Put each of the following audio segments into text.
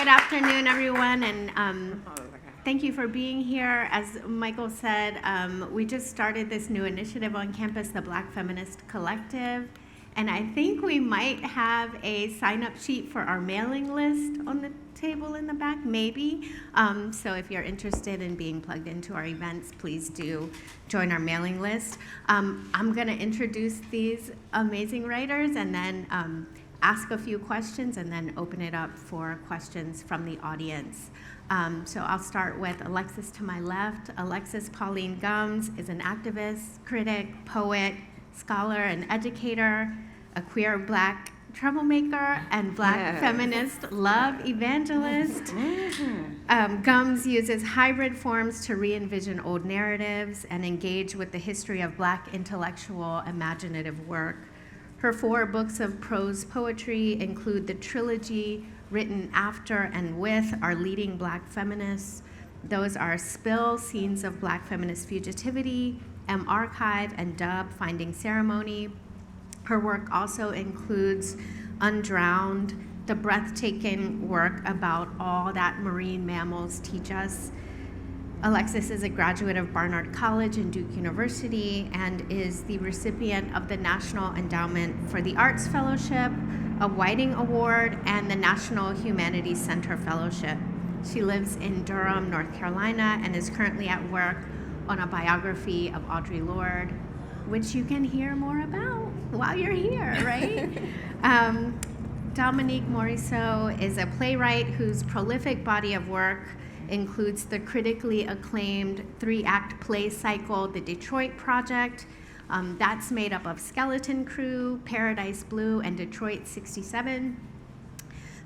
Good afternoon, everyone, and thank you for being here. As Michael said, we just started this new initiative on campus, the Black Feminist Collective, and I think we might have a sign-up sheet for our mailing list on the table in the back, maybe. So if you're interested in being plugged into our events, please do join our mailing list. I'm going to introduce these amazing writers and then ask a few questions and then open it up for questions from the audience. So I'll start with Alexis to my left. Alexis Pauline Gumbs is an activist, critic, poet, scholar, and educator, a queer Black troublemaker, and Black feminist love evangelist. Gumbs uses hybrid forms to re-envision old narratives and engage with the history of Black intellectual imaginative work. Her 4 books of prose poetry include the trilogy written after and with our leading Black feminists. Those are Spill, Scenes of Black Feminist Fugitivity, Archive, and Dub, Finding Ceremony. Her work also includes Undrowned, the breathtaking work about all that marine mammals teach us. Alexis is a graduate of Barnard College and Duke University and is the recipient of the National Endowment for the Arts Fellowship, a Whiting Award, and the National Humanities Center Fellowship. She lives in Durham, North Carolina, and is currently at work on a biography of Audre Lorde, which you can hear more about while you're here, right? Dominique Morisseau is a playwright whose prolific body of work includes the critically acclaimed 3-act play cycle, The Detroit Project. That's made up of Skeleton Crew, Paradise Blue, and Detroit 67.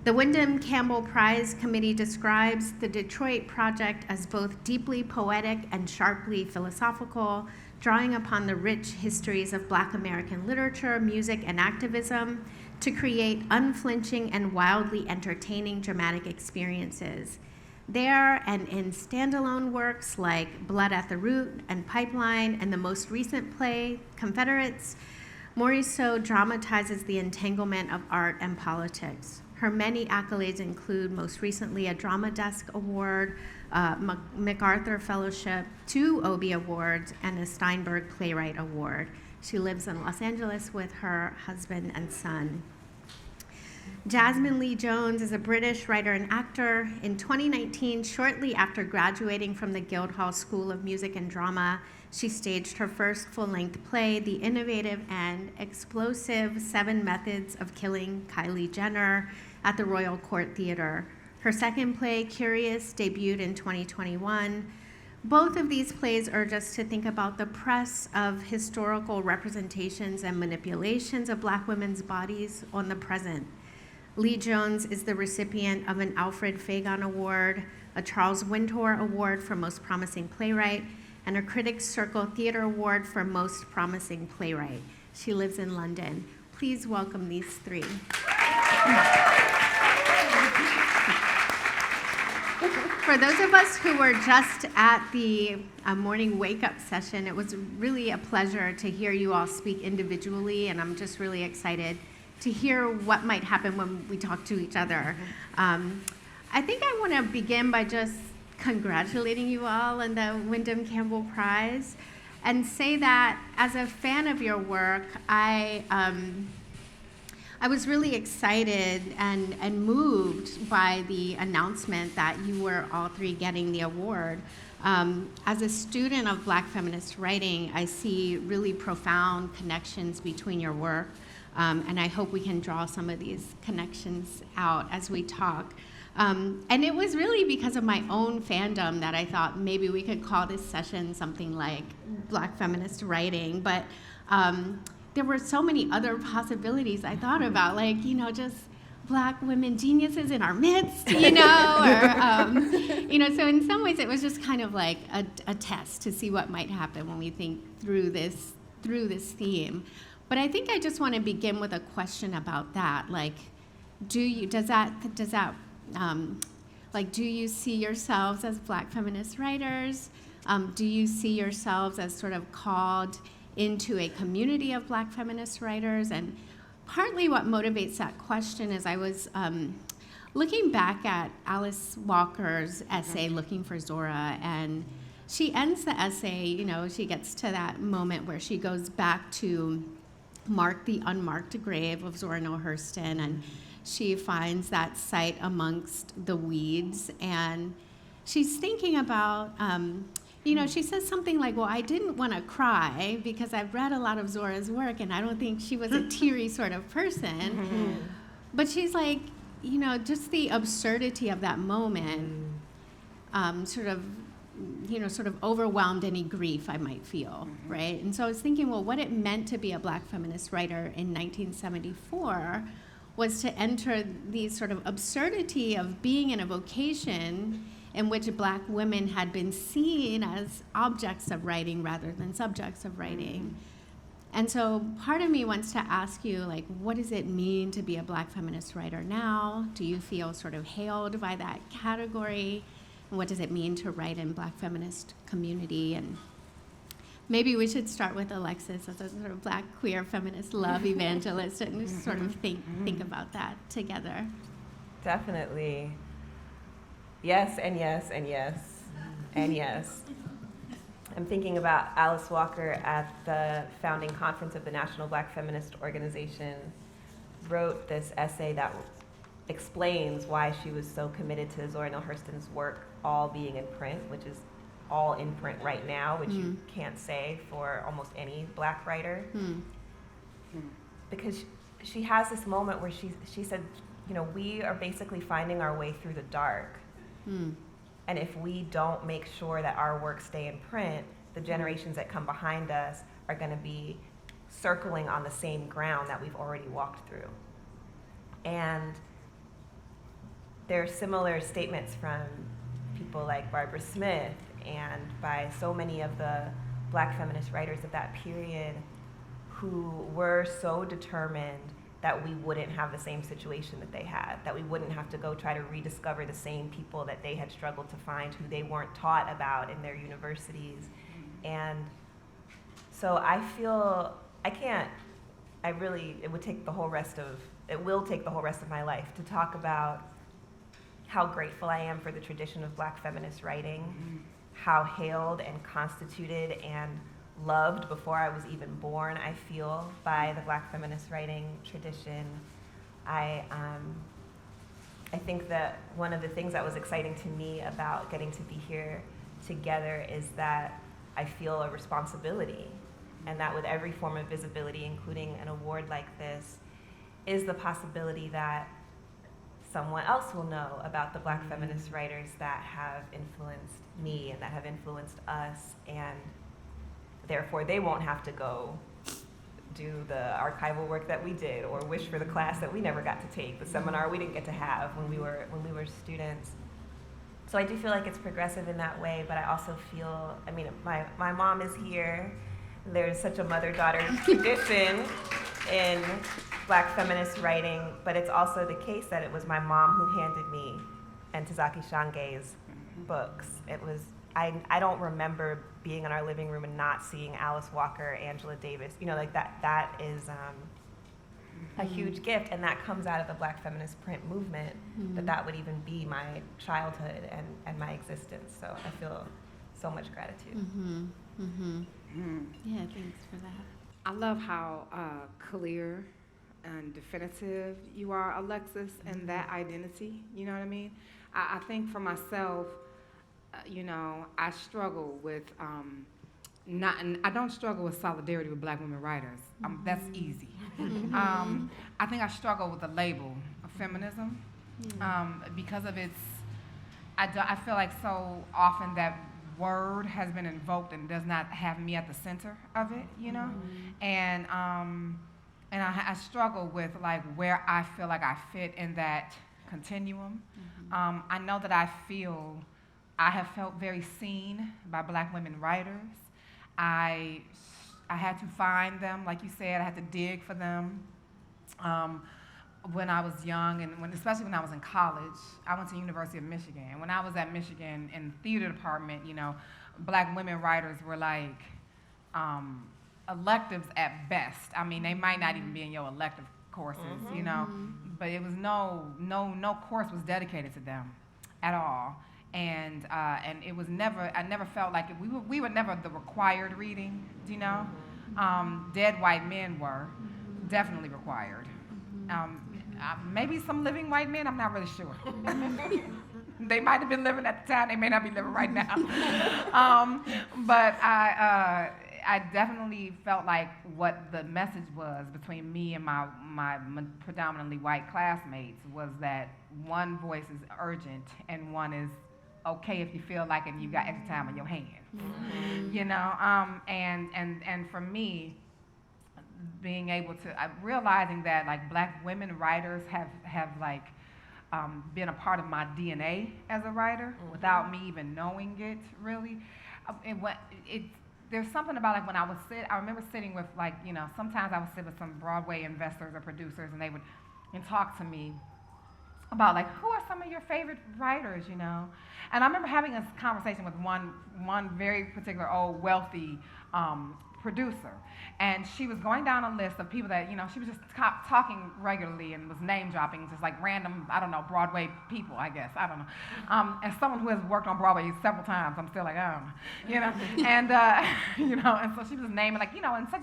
The Windham-Campbell Prize Committee describes the Detroit Project as both deeply poetic and sharply philosophical, drawing upon the rich histories of Black American literature, music, and activism to create unflinching and wildly entertaining dramatic experiences. There and in standalone works like Blood at the Root and Pipeline and the most recent play, Confederates, Morisseau dramatizes the entanglement of art and politics. Her many accolades include, most recently, a Drama Desk Award, MacArthur Fellowship, 2 Obie Awards, and a Steinberg Playwright Award. She lives in Los Angeles with her husband and son. Jasmine Lee-Jones is a British writer and actor. In 2019, shortly after graduating from the Guildhall School of Music and Drama, she staged her first full-length play, the innovative and explosive 7 Methods of Killing Kylie Jenner, at the Royal Court Theatre. Her second play, Curious, debuted in 2021. Both of these plays urge us to think about the press of historical representations and manipulations of Black women's bodies on the present. Lee-Jones is the recipient of an Alfred Fagon Award, a Charles Wintour Award for Most Promising Playwright, and a Critics Circle Theatre Award for Most Promising Playwright. She lives in London. Please welcome these 3. For those of us who were just at the morning wake-up session, it was really a pleasure to hear you all speak individually, and I'm just really excited to hear what might happen when we talk to each other. I think I want to begin by just congratulating you all on the Windham-Campbell Prize and say that as a fan of your work, I was really excited and moved by the announcement that you were all 3 getting the award. As a student of Black feminist writing, I see really profound connections between your work. And I hope we can draw some of these connections out as we talk. And it was really because of my own fandom that I thought maybe we could call this session something like Black feminist writing. But there were so many other possibilities I thought about, like, just Black women geniuses in our midst, or, so in some ways it was just kind of like a test to see what might happen when we think through this theme. But I think I just want to begin with a question about that. Like, do you see yourselves as Black feminist writers? Do you see yourselves as sort of called into a community of Black feminist writers? And partly what motivates that question is I was looking back at Alice Walker's essay, Looking for Zora, and she ends the essay, she gets to that moment where she goes back to mark the unmarked grave of Zora Neale Hurston, and she finds that site amongst the weeds, and she's thinking about, she says something like, well, I didn't want to cry because I've read a lot of Zora's work, and I don't think she was a teary sort of person. But she's like, just the absurdity of that moment sort of overwhelmed any grief I might feel, right? And so I was thinking, well, what it meant to be a Black feminist writer in 1974 was to enter the sort of absurdity of being in a vocation in which Black women had been seen as objects of writing rather than subjects of writing. And so part of me wants to ask you, like, what does it mean to be a Black feminist writer now? Do you feel sort of hailed by that category? And what does it mean to write in Black feminist community? And maybe we should start with Alexis as a sort of Black queer feminist love evangelist and just sort of think about that together. Definitely. Yes, and yes, and yes, and yes. I'm thinking about Alice Walker at the founding conference of the National Black Feminist Organization, wrote this essay that explains why she was so committed to Zora Neale Hurston's work all being in print, which is all in print right now, which you can't say for almost any Black writer. Because she has this moment where she said, we are basically finding our way through the dark. And if we don't make sure that our work stay in print, the generations that come behind us are going to be circling on the same ground that we've already walked through. And there are similar statements from people like Barbara Smith and by so many of the Black feminist writers of that period who were so determined that we wouldn't have the same situation that they had, that we wouldn't have to go try to rediscover the same people that they had struggled to find, who they weren't taught about in their universities. And so I feel, it will take the whole rest of my life to talk about how grateful I am for the tradition of Black feminist writing, how hailed and constituted and loved before I was even born, I feel, by the Black feminist writing tradition. I think that one of the things that was exciting to me about getting to be here together is that I feel a responsibility, and that with every form of visibility, including an award like this, is the possibility that someone else will know about the Black feminist writers that have influenced me and that have influenced us, and therefore they won't have to go do the archival work that we did or wish for the class that we never got to take, the seminar we didn't get to have when we were students. So I do feel like it's progressive in that way, but I also feel, my mom is here. There's such a mother-daughter tradition in Black feminist writing, but it's also the case that it was my mom who handed me Ntozake Shange's books. It was, I don't remember being in our living room and not seeing Alice Walker, Angela Davis, that is a huge gift, and that comes out of the Black feminist print movement, that would even be my childhood and my existence. So I feel so much gratitude. Yeah, thanks for that. I love how clear and definitive you are, Alexis, in that identity, you know what I mean? I think for myself, I struggle with I don't struggle with solidarity with Black women writers. That's easy. I think I struggle with the label of feminism because of its, I feel like so often that word has been invoked and does not have me at the center of it, and I struggle with like where I feel like I fit in that continuum. I know that I have felt very seen by Black women writers. I had to find them, like you said, I had to dig for them. When I was young, and especially when I was in college, I went to the University of Michigan. And when I was at Michigan in the theater department, Black women writers were like electives at best. I mean, they might not even be in your elective courses, you know, but it was no course was dedicated to them at all. And it was never, I never felt like we were never the required reading, you know. Dead white men were definitely required. Maybe some living white men, I'm not really sure. They might have been living at the time, they may not be living right now. But I definitely felt like what the message was between me and my predominantly white classmates was that one voice is urgent and one is okay if you feel like it and you got extra time on your hands. You know, and for me, being able to, realizing that like black women writers have like been a part of my DNA as a writer without me even knowing it really. There's something about like when I remember sitting with like, you know, sometimes I would sit with some Broadway investors or producers and they would talk to me about like, who are some of your favorite writers, you know? And I remember having a conversation with one very particular old wealthy producer, and she was going down a list of people that, you know, she was just talking regularly and was name dropping just like random, I don't know, Broadway people, I guess, I don't know. As someone who has worked on Broadway several times, I'm still like, I don't know, you know, and, you know, and so she was naming like, you know, and such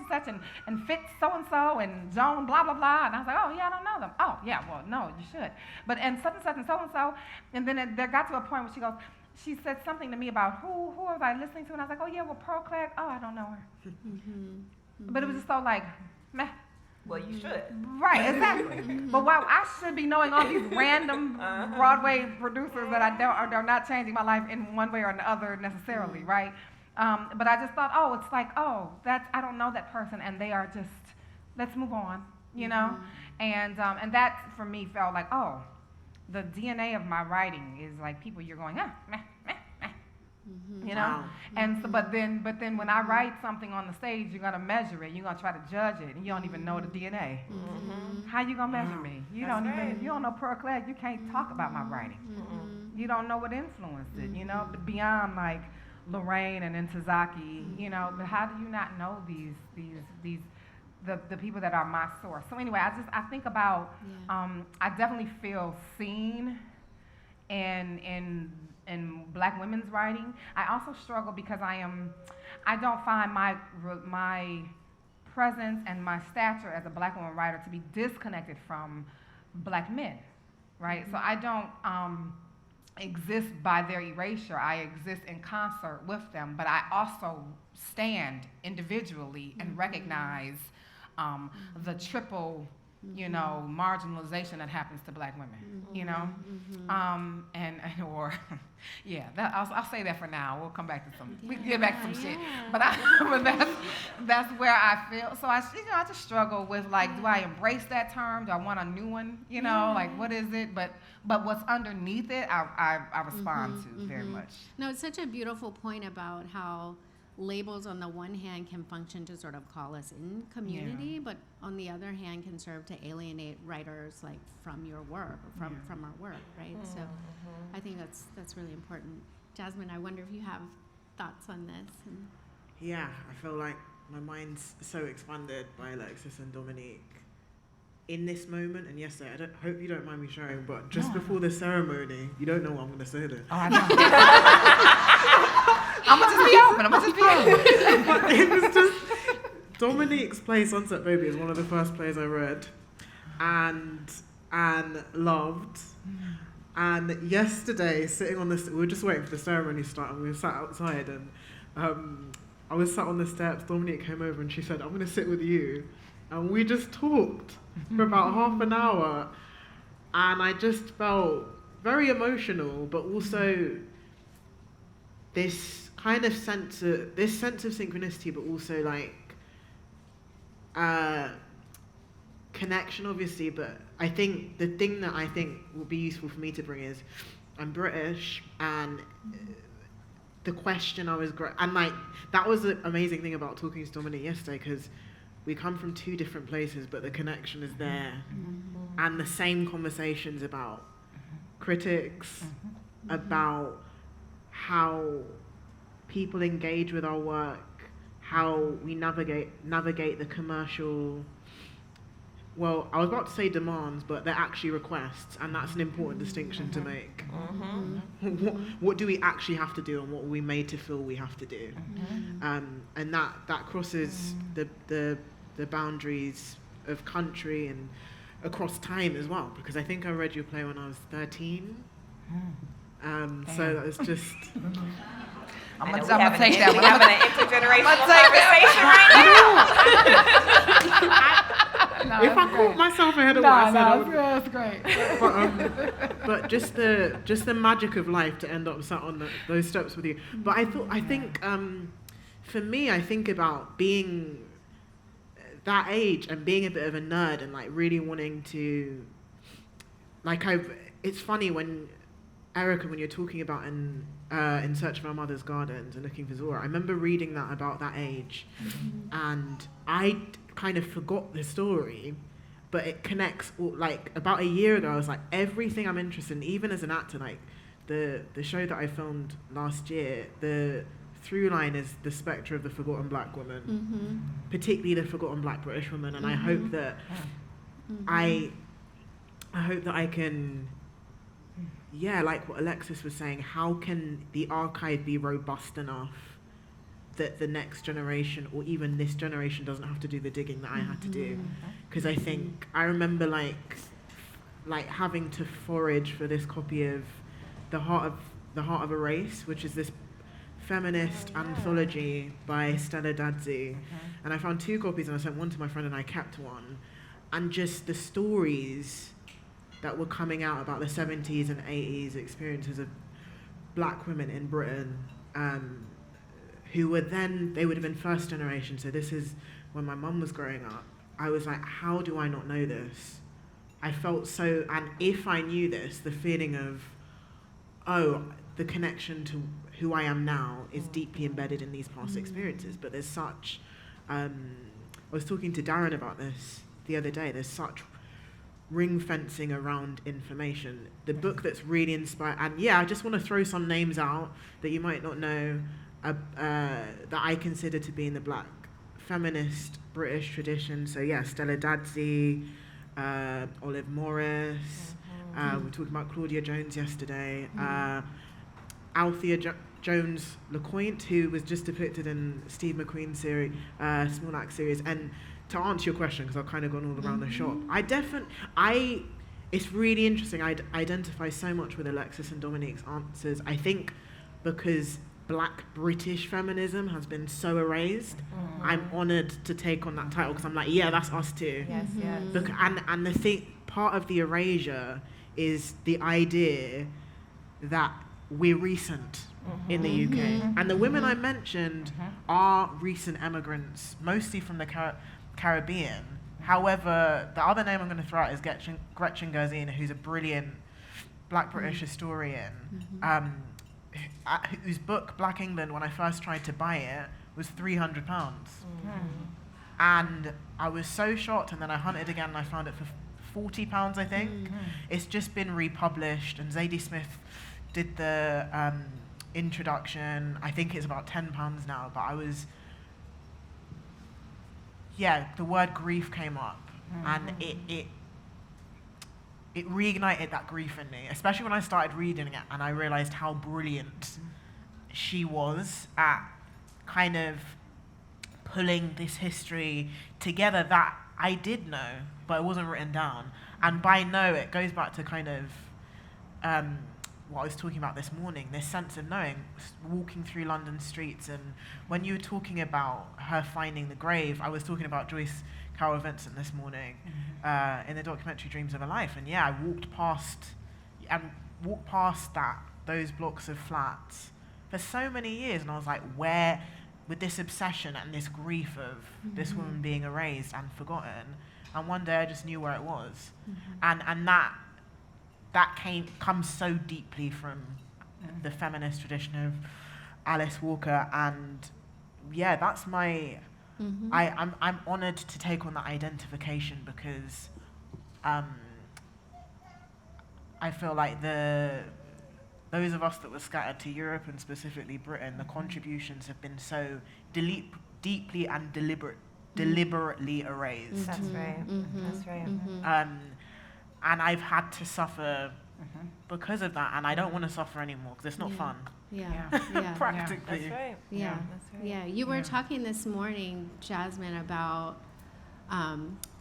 and Fitz so-and-so and Joan blah, blah, blah, and I was like, oh yeah, I don't know them. Oh yeah, well, no, you should. But, and such and so-and-so, and then there got to a point where she said something to me about who was I listening to, and I was like, oh yeah, well, Pearl Clegg, oh, I don't know her. But it was just so like, meh. Well, you should. Right, exactly. But wow, I should be knowing all these random Broadway producers that are not changing my life in one way or another necessarily, right? But I just thought, oh, it's like, oh, I don't know that person, and they are just, let's move on, you know? And that for me felt like, oh, the DNA of my writing is like people you're going, meh, meh, meh. You know? Wow. And so, but then when I write something on the stage, you're gonna measure it, you're gonna try to judge it, and you don't even know the DNA. How you gonna measure me? You don't know Pearl Clegg, you can't talk about my writing. You don't know what influenced it, you know, but beyond like Lorraine and Ntozake, you know, but how do you not know these the people that are my source? So anyway, I think about, I definitely feel seen in black women's writing. I also struggle because I don't find my presence and my stature as a black woman writer to be disconnected from black men, right? So I don't exist by their erasure. I exist in concert with them, but I also stand individually and recognize the triple, you know, marginalization that happens to black women, you know, I'll say that for now. We'll come back to we can get back to some shit, but that's where I feel. So I just struggle with like, do I embrace that term? Do I want a new one? You know, like what is it? But what's underneath it, I respond to very much. No, it's such a beautiful point about how labels on the one hand can function to sort of call us in community, but on the other hand can serve to alienate writers like from your work or from our work, right? So I think that's really important. Jasmine, I wonder if you have thoughts on this. Yeah, I feel like my mind's so expanded by Alexis and Dominique in this moment. And yesterday, I hope you don't mind me sharing, but just before the ceremony, you don't know what I'm going to say then. Oh, I know. I'm gonna just be open. But it was just, Dominique's play Sunset Baby is one of the first plays I read and loved. And yesterday, sitting on we were just waiting for the ceremony to start, and we were sat outside, and I was sat on the steps. Dominique came over and she said, I'm gonna sit with you. And we just talked for about half an hour, and I just felt very emotional, but also this kind of sense of synchronicity, but also like connection, obviously. But I think the thing that I think will be useful for me to bring is I'm British, and the question and like that was the amazing thing about talking to Dominique yesterday, because we come from two different places, but the connection is there, and the same conversations about critics, about how people engage with our work, how we navigate the commercial well, I was about to say demands, but they're actually requests, and that's an important distinction to make. What do we actually have to do, and what are we made to feel we have to do? And that crosses the boundaries of country and across time as well, because I think I read your play when I was 13. So that was just... I'm gonna take that one. We're having an intergenerational conversation right now. If I caught myself ahead of what I said, I would... that's great. But just the magic of life to end up sat on those steps with you. But I think for me, I think about being that age and being a bit of a nerd and like really wanting to, it's funny when Erica, when you're talking about in Search of Our Mother's Gardens and Looking for Zora, I remember reading that about that age, and I kind of forgot the story, but it connects. Like about a year ago, I was like, everything I'm interested in, even as an actor, like the show that I filmed last year, the through line is the spectre of the forgotten black woman, particularly the forgotten black British woman, and I hope that I hope that I can. Yeah, like what Alexis was saying, how can the archive be robust enough that the next generation or even this generation doesn't have to do the digging that I had to do? Because I think I remember like having to forage for this copy of The Heart of a Race, which is this feminist anthology by Stella Dadzi, and I found 2 copies and I sent one to my friend and I kept one, and just the stories that were coming out about the 70s and 80s experiences of black women in Britain, who were then, they would have been first generation, so this is when my mum was growing up. I was like, how do I not know this? I felt so, and if I knew this, the feeling of, oh, the connection to who I am now is deeply embedded in these past experiences, but there's such, I was talking to Darren about this the other day, there's such ring fencing around information. The book that's really inspired, and yeah, I just want to throw some names out that you might not know, that I consider to be in the black feminist British tradition. So yeah, Stella Dadzi, Olive Morris, we were talking about Claudia Jones yesterday, Althea Jones LeCointe, who was just depicted in Steve McQueen's series, Small Axe series. And to answer your question, because I've kind of gone all around the shop, it's really interesting. I identify so much with Alexis and Dominique's answers. I think because black British feminism has been so erased, I'm honoured to take on that title, because I'm like, yeah, that's us too. Yes, yes. Look, and the thing, part of the erasure is the idea that we're recent in the UK. And the women I mentioned are recent immigrants, mostly from the Caribbean. However, the other name I'm going to throw out is Gretchen Gersine, who's a brilliant black British historian, whose book, Black England, when I first tried to buy it, was £300. And I was so shocked, and then I hunted again and I found it for £40, I think. It's just been republished, and Zadie Smith did the introduction. I think it's about £10 now, but I was... Yeah, the word grief came up, and it reignited that grief in me, especially when I started reading it and I realized how brilliant she was at kind of pulling this history together that I did know, but it wasn't written down. And by know, it goes back to kind of what I was talking about this morning, this sense of knowing, walking through London streets. And when you were talking about her finding the grave, I was talking about Joyce Carol Vincent this morning in the documentary Dreams of a Life. And yeah, I walked past those blocks of flats for so many years, and I was like, where, with this obsession and this grief of this woman being erased and forgotten, and one day I just knew where it was. And that comes so deeply from the feminist tradition of Alice Walker, and yeah, that's my... I'm honoured to take on that identification, because I feel like those of us that were scattered to Europe, and specifically Britain, the contributions have been so deeply and deliberately erased. That's right. That's right. And I've had to suffer because of that, and I don't want to suffer anymore because it's not fun. Practically. That's right. Yeah. That's right. Yeah, you were talking this morning, Jasmine, about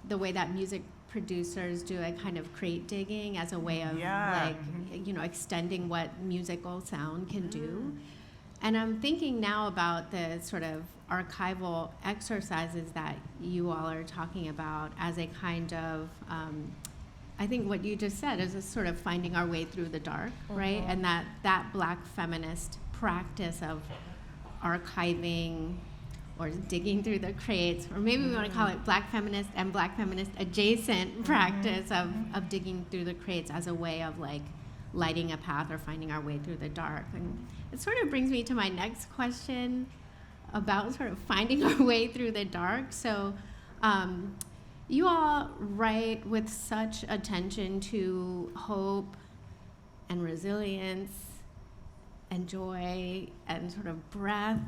the way that music producers do a kind of crate digging as a way of extending what musical sound can do. And I'm thinking now about the sort of archival exercises that you all are talking about as a kind of, I think what you just said is a sort of finding our way through the dark, right? And that Black feminist practice of archiving or digging through the crates, or maybe we want to call it Black feminist and Black feminist adjacent practice of digging through the crates as a way of like lighting a path or finding our way through the dark. And it sort of brings me to my next question about sort of finding our way through the dark. So you all write with such attention to hope and resilience and joy and sort of breath,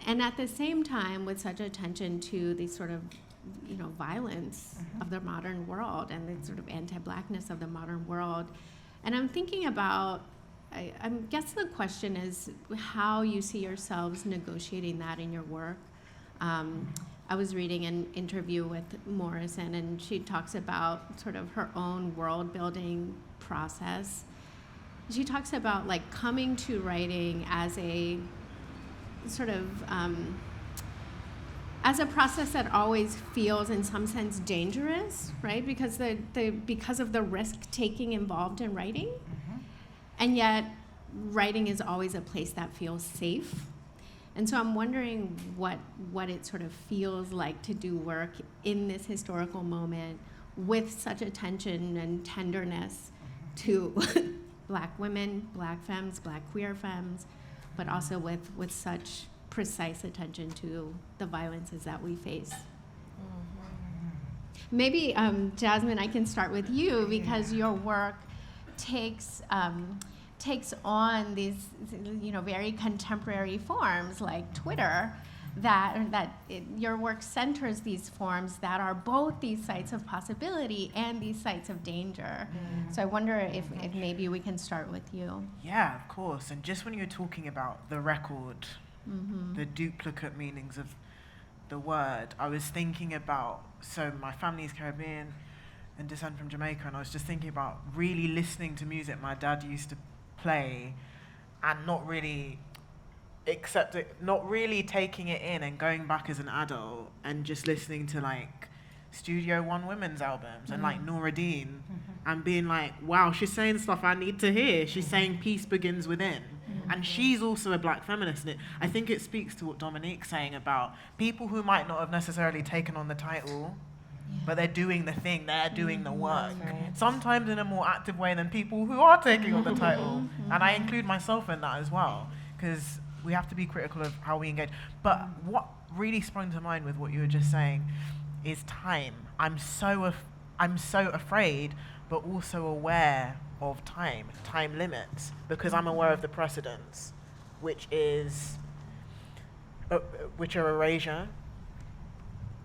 and at the same time with such attention to the sort of violence of the modern world and the sort of anti-Blackness of the modern world. And I'm thinking about, I guess the question is how you see yourselves negotiating that in your work. I was reading an interview with Morrison, and she talks about sort of her own world building process. She talks about like coming to writing as a sort of as a process that always feels in some sense dangerous, right? Because because of the risk taking involved in writing. And yet writing is always a place that feels safe. And so I'm wondering what it sort of feels like to do work in this historical moment with such attention and tenderness to Black women, Black femmes, Black queer femmes, but also with such precise attention to the violences that we face. Maybe, Jasmine, I can start with you because your work takes on these, very contemporary forms like Twitter. Your work centers these forms that are both these sites of possibility and these sites of danger. So I wonder if maybe we can start with you. Yeah, of course. And just when you were talking about the record, the duplicate meanings of the word, I was thinking about, so my family's Caribbean and descent from Jamaica, and I was just thinking about really listening to music my dad used to play and not really taking it in and going back as an adult and just listening to like Studio One women's albums and like Nora Dean and being like, wow, she's saying stuff I need to hear. She's saying peace begins within. And she's also a Black feminist. And I think it speaks to what Dominique's saying about people who might not have necessarily taken on the title, but they're doing the thing, they're doing the work. Right. Sometimes in a more active way than people who are taking on the title. And I include myself in that as well, because we have to be critical of how we engage. But what really sprung to mind with what you were just saying is time. I'm so afraid, but also aware of time limits, because I'm aware of the precedents, which are erasure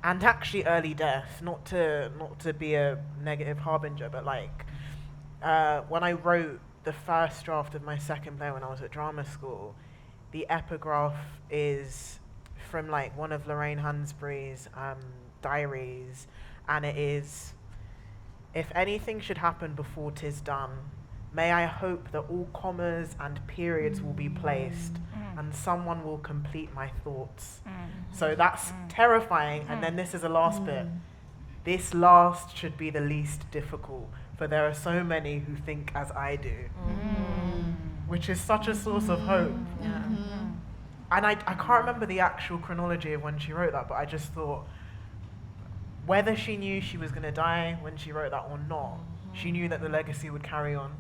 and actually early death. Not to be a negative harbinger, but like when I wrote the first draft of my second play when I was at drama school, the epigraph is from like one of Lorraine Hansberry's diaries, and it is, if anything should happen before 'tis done, may I hope that all commas and periods will be placed and someone will complete my thoughts. So that's terrifying. And then this is the last bit. This last should be the least difficult, for there are so many who think as I do. Which is such a source of hope. And I can't remember the actual chronology of when she wrote that, but I just thought, whether she knew she was going to die when she wrote that or not, she knew that the legacy would carry on.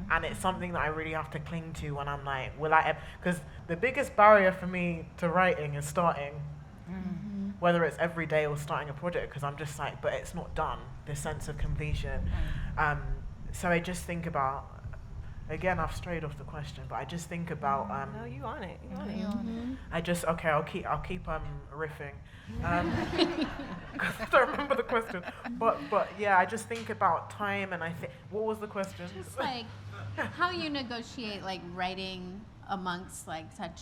And it's something that I really have to cling to when I'm like, will I ever? Because the biggest barrier for me to writing is starting, whether it's every day or starting a project, because I'm just like, but it's not done, this sense of completion. So I just think about, again, I've strayed off the question, but I just think about No, you on it. You on it. Mm-hmm. I'll keep riffing. 'Cause I don't remember the question. But yeah, I just think about time, and I think, what was the question? Just like how you negotiate like writing amongst like such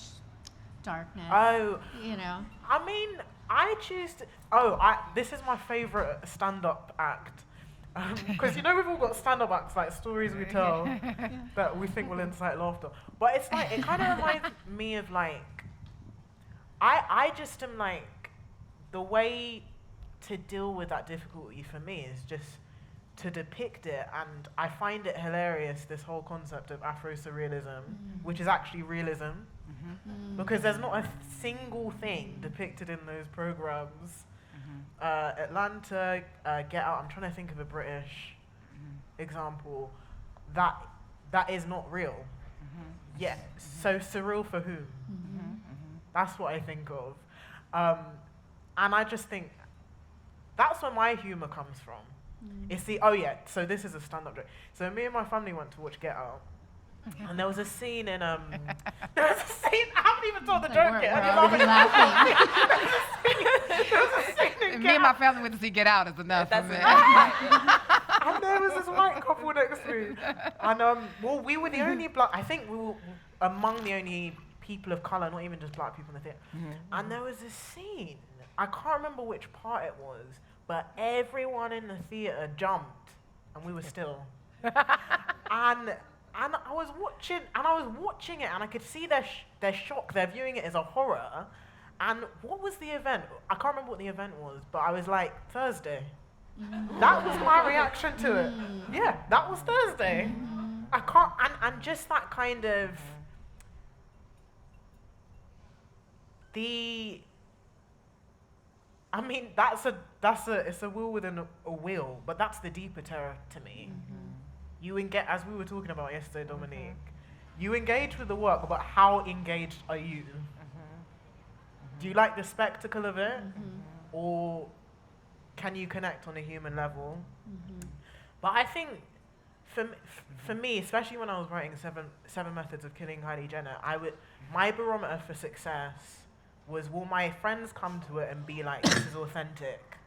darkness. Oh, You know. I mean, I choose to. This is my favorite stand-up act. Because we've all got stand-up acts, like stories we tell that we think will incite laughter. But it's like, it kind of reminds me of like, I just am like, the way to deal with that difficulty for me is just to depict it, and I find it hilarious, this whole concept of Afro-surrealism, which is actually realism, because there's not a single thing depicted in those programs. Atlanta, Get Out, I'm trying to think of a British example, that is not real. Yeah, so surreal for whom? That's what I think of. And I just think, that's where my humor comes from. It's so this is a stand-up joke. So me and my family went to watch Get Out, and there was a scene in, I haven't even told the joke yet. We're already laughing. There was a scene in Me and my family went to see Get Out is enough for me. And there was this white couple next to me. And we were the only I think we were among the only people of colour, not even just black people in the theatre. And there was this scene, I can't remember which part it was, but everyone in the theatre jumped, and we were still. And I was watching it, and I could see their shock. They're viewing it as a horror. And what was the event? I can't remember what the event was, but I was like, Thursday. That was my reaction to it. Yeah, that was Thursday. I can't, and just that kind of, it's a will within a will, but that's the deeper terror to me. You engage, as we were talking about yesterday, Dominique, you engage with the work, but how engaged are you? Do you like the spectacle of it, or can you connect on a human level? But I think, for me, especially when I was writing Seven Methods of Killing Kylie Jenner, my barometer for success was, will my friends come to it and be like, this is authentic?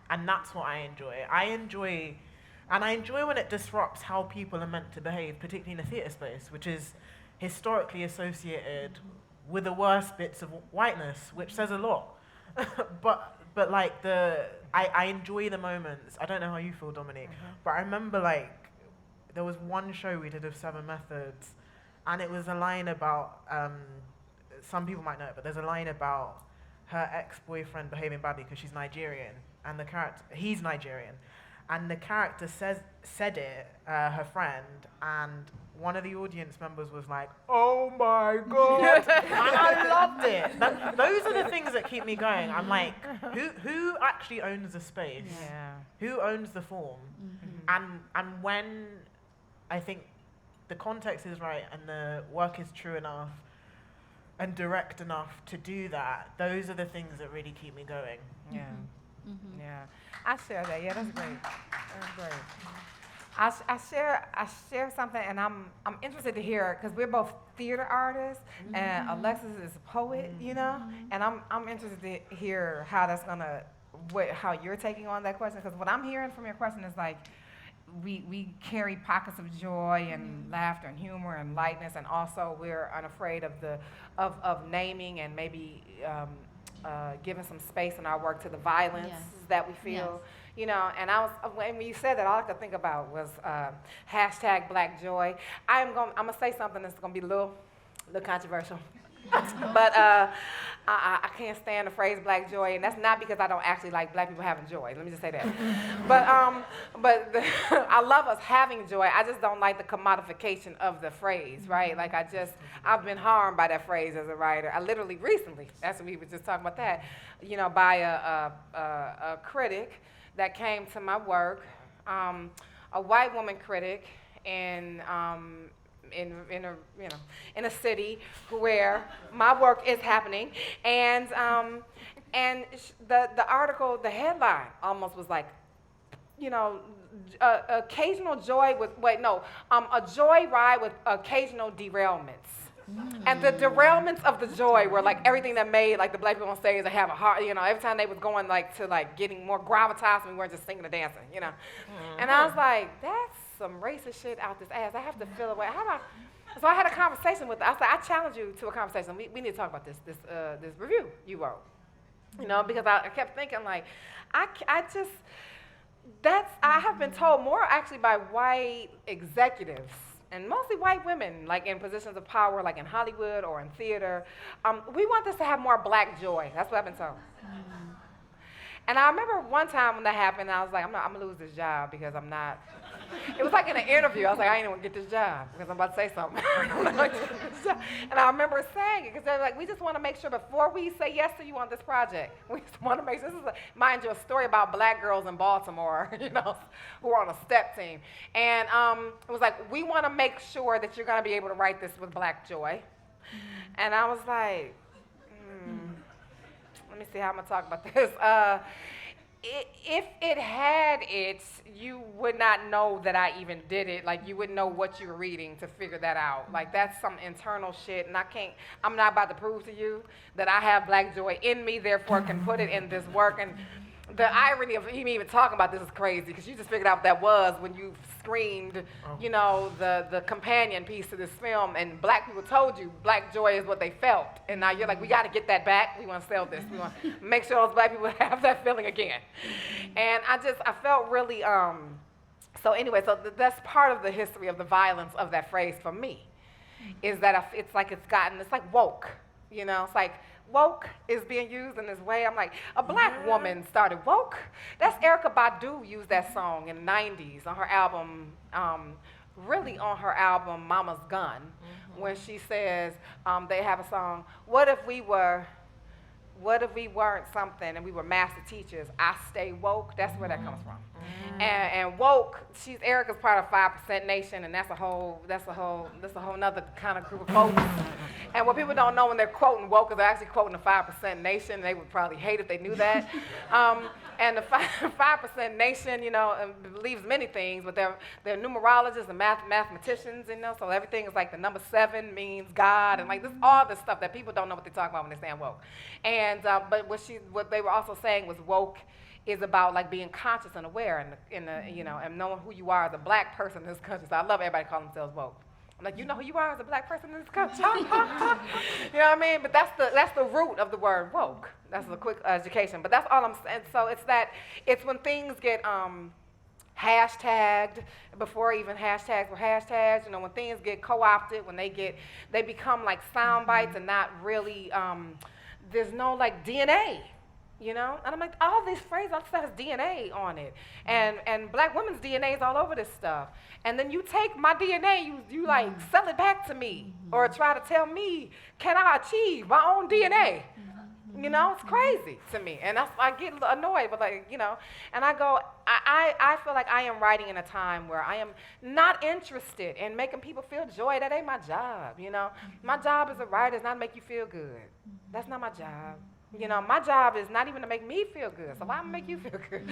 And that's what I enjoy. I enjoy when it disrupts how people are meant to behave, particularly in a theatre space, which is historically associated with the worst bits of whiteness, which says a lot. but like I enjoy the moments. I don't know how you feel, Dominique, but I remember like there was one show we did of Seven Methods, and it was a line about, some people might know it, but there's a line about her ex-boyfriend behaving badly because she's Nigerian, and he's Nigerian, and the character said it, her friend, and one of the audience members was like, oh my God, and I loved it. Those are the things that keep me going. I'm like, who actually owns the space? Yeah. Who owns the form? And when I think the context is right and the work is true enough and direct enough to do that, those are the things that really keep me going. Yeah. Yeah. I share that. Yeah, that's great. That's great. I share something, and I'm interested to hear, because we're both theater artists, and Alexis is a poet, and I'm interested to hear how that's how you're taking on that question, because what I'm hearing from your question is like, we carry pockets of joy and laughter and humor and lightness, and also we're unafraid of naming and maybe giving some space in our work to the violence that we feel. And when you said that, all I could think about was hashtag Black Joy. I'm gonna say something that's gonna be a little controversial, but I can't stand the phrase Black Joy, and that's not because I don't actually like black people having joy. Let me just say that. But I love us having joy. I just don't like the commodification of the phrase, right? Like I've been harmed by that phrase as a writer. I literally recently, that's what we were just talking about that, by a critic that came to my work, a white woman critic, in a city where my work is happening, and the article, the headline almost was like, occasional joy with, a joy ride with occasional derailments. And the derailments of the joy were like everything that made like the black people on stage that have a heart, every time they was going like to like getting more gravitas and we weren't just singing or dancing, And I was like, that's some racist shit out this ass. I have to feel away. So I had a conversation with her. I was like, I challenge you to a conversation. We need to talk about this review you wrote. Because I kept thinking like, I have been told more actually by white executives and mostly white women, like in positions of power, like in Hollywood or in theater. We want this to have more black joy. That's what I've been told. And I remember one time when that happened, I was like, I'm gonna lose this job because I'm not. It was like in an interview. I was like, I ain't even gonna get this job because I'm about to say something. And I remember saying it because they're like, we just want to make sure before we say yes to you on this project, we just want to make sure. Mind you, a story about black girls in Baltimore, who are on a step team. And it was like, we want to make sure that you're gonna be able to write this with black joy. And I was like, let me see how I'm gonna talk about this. If it had it, you would not know that I even did it. Like, you wouldn't know what you were reading to figure that out. Like, that's some internal shit, and I'm not about to prove to you that I have black joy in me, therefore can put it in this work. And the irony of even talking about this is crazy, because you just figured out what that was when you screened, the companion piece to this film, and black people told you black joy is what they felt. And now you're like, we got to get that back. We want to sell this. We want to make sure those black people have that feeling again. And I felt really, so anyway, that's part of the history of the violence of that phrase for me, is that it's like woke, it's like, woke is being used in this way. I'm like, a black woman started woke. That's Erykah Badu used that song in the 90s on her album, Mama's Gun, when she says, they have a song, what if we weren't something and we were master teachers? I stay woke. That's where that comes from. And woke, Erykah's part of 5% Nation, and that's a whole nother kind of group of folks. And what people don't know when they're quoting woke is they're actually quoting the 5% Nation. They would probably hate if they knew that. And the 5% Nation, believes many things, but they're numerologists and mathematicians, so everything is like the number 7 means God, and like all this stuff that people don't know what they're talking about when they're saying woke. And but what they were also saying was woke is about like being conscious and aware and knowing who you are as a black person in this country. So I love everybody calling themselves woke. I'm like, you know who you are as a black person in this country? You know what I mean? But that's the root of the word woke. That's a quick education. But that's all I'm saying. So it's when things get hashtagged before even hashtags were hashtags. When things get co-opted, when they become like sound bites and not really. There's no like DNA. And I'm like, all these phrases, all stuff has DNA on it. And black women's DNA is all over this stuff. And then you take my DNA, you like sell it back to me or try to tell me, can I achieve my own DNA? It's crazy to me. And I get annoyed, but and I go, I feel like I am writing in a time where I am not interested in making people feel joy. That ain't my job, My job as a writer is not to make you feel good. That's not my job. My job is not even to make me feel good, so why am I make you feel good?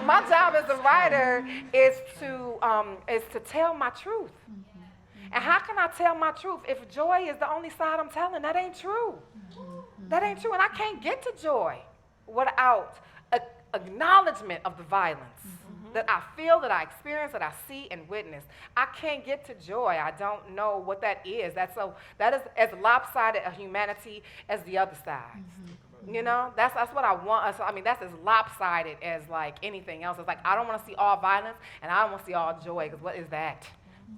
My job as a writer is to tell my truth. And how can I tell my truth if joy is the only side I'm telling? That ain't true. That ain't true, and I can't get to joy without acknowledgement of the violence that I feel, that I experience, that I see and witness. I can't get to joy. I don't know what that is. That is as lopsided a humanity as the other side. That's what I want. I mean, that's as lopsided as like anything else. It's like I don't want to see all violence and I don't want to see all joy, because what is that?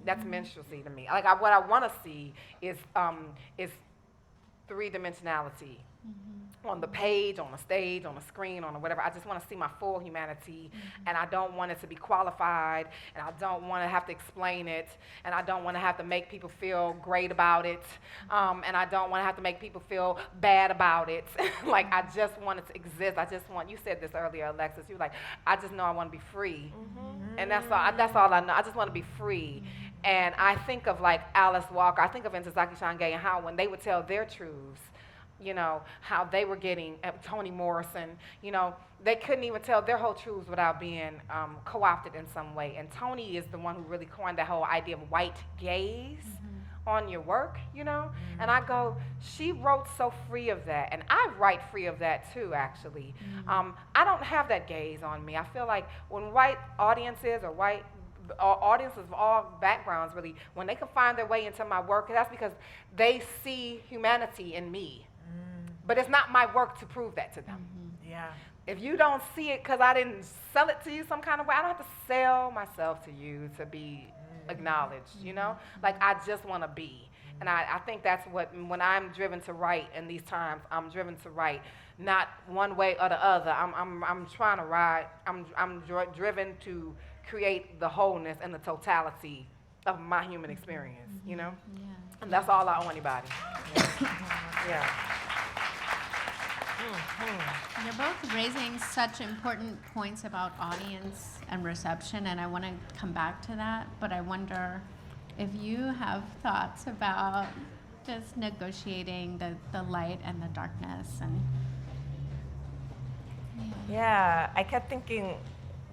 That's minstrelsy to me. Like what I want to see is three-dimensionality. On the page, on the stage, on the screen, on whatever. I just want to see my full humanity, and I don't want it to be qualified, and I don't want to have to explain it, and I don't want to have to make people feel great about it, and I don't want to have to make people feel bad about it. Like, I just want it to exist. You said this earlier, Alexis, you were like, I just know I want to be free. And that's all I know. I just want to be free. And I think of like Alice Walker, I think of Ntozake Shange and how when they would tell their truths, you know, how they were getting at Toni Morrison, you know, they couldn't even tell their whole truths without being co-opted in some way. And Toni is the one who really coined the whole idea of white gaze on your work, you know? And I go, she wrote so free of that. And I write free of that too, actually. I don't have that gaze on me. I feel like when white audiences or white audiences of all backgrounds, really, when they can find their way into my work, that's because they see humanity in me. But it's not my work to prove that to them. Yeah. If you don't see it because I didn't sell it to you some kind of way, I don't have to sell myself to you to be acknowledged, you know? Like, I just want to be. And I think that's what, when I'm driven to write in these times, I'm driven to write, not one way or the other. I'm trying to write, I'm driven to create the wholeness and the totality of my human experience, you know? Yeah. And that's all I owe anybody. Yeah. You're both raising such important points about audience and reception, and I want to come back to that, but I wonder if you have thoughts about just negotiating the light and the darkness. And Yeah, I kept thinking,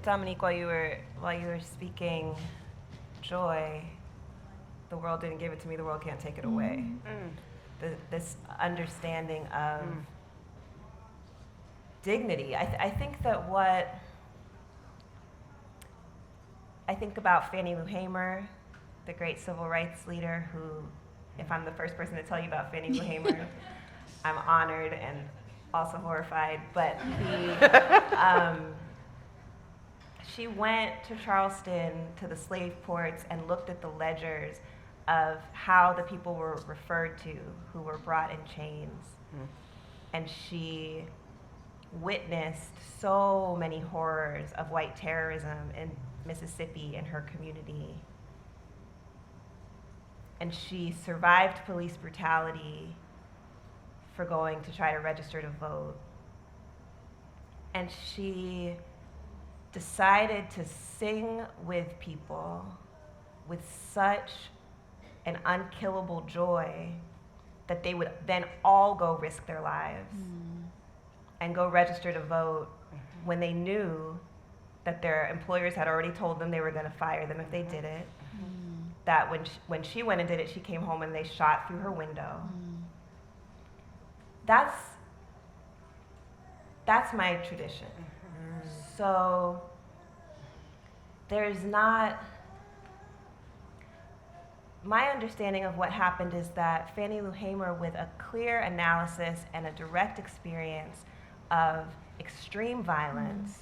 Dominique, while you were speaking, joy, the world didn't give it to me, the world can't take it away. This understanding of dignity. I think that what I think about Fannie Lou Hamer, the great civil rights leader who, if I'm the first person to tell you about Fannie Lou Hamer, I'm honored and also horrified, but she went to Charleston, to the slave ports, and looked at the ledgers of how the people were referred to who were brought in chains. And she witnessed so many horrors of white terrorism in Mississippi and her community. And she survived police brutality for going to try to register to vote. And she decided to sing with people with such an unkillable joy that they would then all go risk their lives and go register to vote when they knew that their employers had already told them they were going to fire them if they did it. That when she went and did it, she came home and they shot through her window. That's my tradition. So there's not, my understanding of what happened is that Fannie Lou Hamer, with a clear analysis and a direct experience of extreme violence,